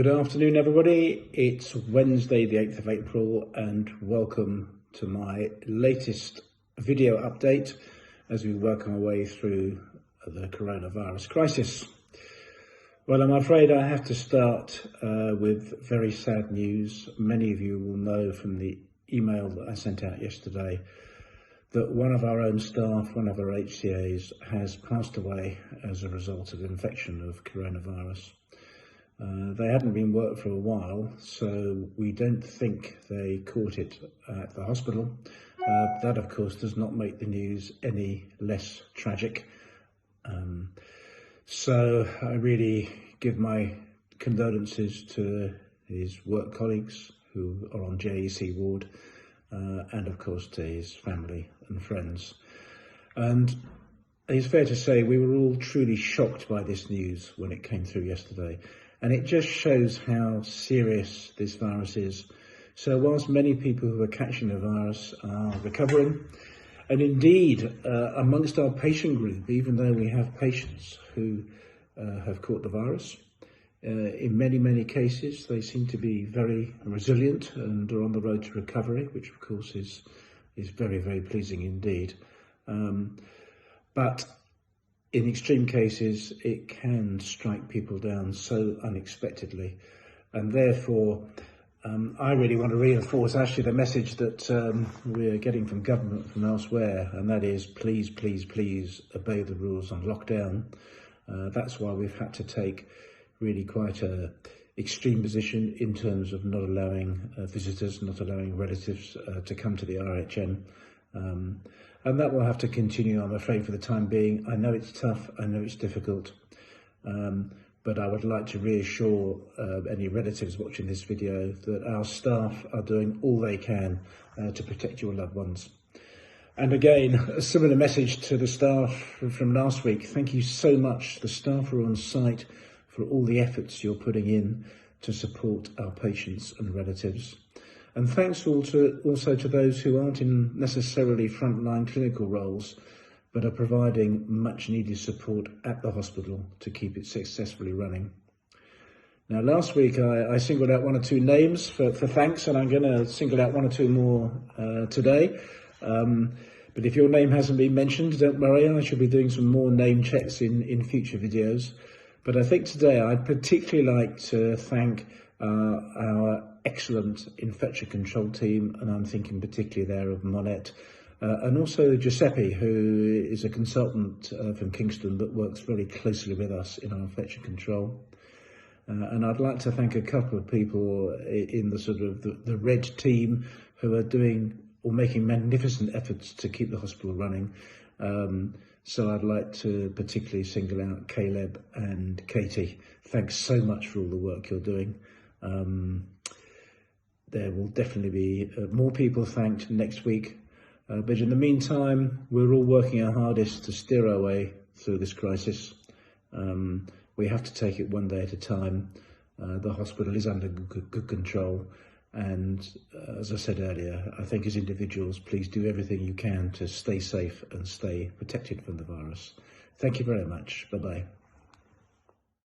Good afternoon, everybody. It's Wednesday, the 8th of April, and welcome to my latest video update as we work our way through the coronavirus crisis. Well, I'm afraid I have to start with very sad news. Many of you will know from the email that I sent out yesterday that one of our own staff, one of our HCAs, has passed away as a result of infection of coronavirus. They hadn't been worked for a while, so we don't think they caught it at the hospital. That, of course, does not make the news any less tragic. So I really give my condolences to his work colleagues who are on JEC ward, and of course to his family and friends. And it's fair to say we were all truly shocked by this news when it came through yesterday. And it just shows how serious this virus is. So whilst many people who are catching the virus are recovering, and indeed amongst our patient group, even though we have patients who have caught the virus, in many cases they seem to be very resilient and are on the road to recovery, which of course is very pleasing indeed. But in extreme cases, it can strike people down so unexpectedly. And therefore, I really want to reinforce actually the message that we're getting from government from elsewhere, and that is please obey the rules on lockdown. That's why we've had to take really quite a extreme position in terms of not allowing visitors, not allowing relatives to come to the RHN. And that will have to continue, I'm afraid, for the time being. I know it's tough, I know it's difficult, but I would like to reassure any relatives watching this video that our staff are doing all they can to protect your loved ones. And again, a similar message to the staff from last week. Thank you so much. The staff are on site for all the efforts you're putting in to support our patients and relatives. And thanks also to those who aren't in necessarily frontline clinical roles, but are providing much needed support at the hospital to keep it successfully running. Now, last week I singled out one or two names for thanks, and I'm going to single out one or two more today. But if your name hasn't been mentioned, don't worry, I shall be doing some more name checks in future videos. But I think today I'd particularly like to thank our excellent infection control team, and I'm thinking particularly there of Monette, and also Giuseppe, who is a consultant from Kingston that works very closely with us in our infection control. And I'd like to thank a couple of people in the sort of the red team who are doing or making magnificent efforts to keep the hospital running. So I'd like to particularly single out Caleb and Katie. Thanks so much for all the work you're doing. There will definitely be more people thanked next week. But in the meantime, we're all working our hardest to steer our way through this crisis. We have to take it one day at a time. The hospital is under good control. And as I said earlier, I think as individuals, please do everything you can to stay safe and stay protected from the virus. Thank you very much. Bye-bye.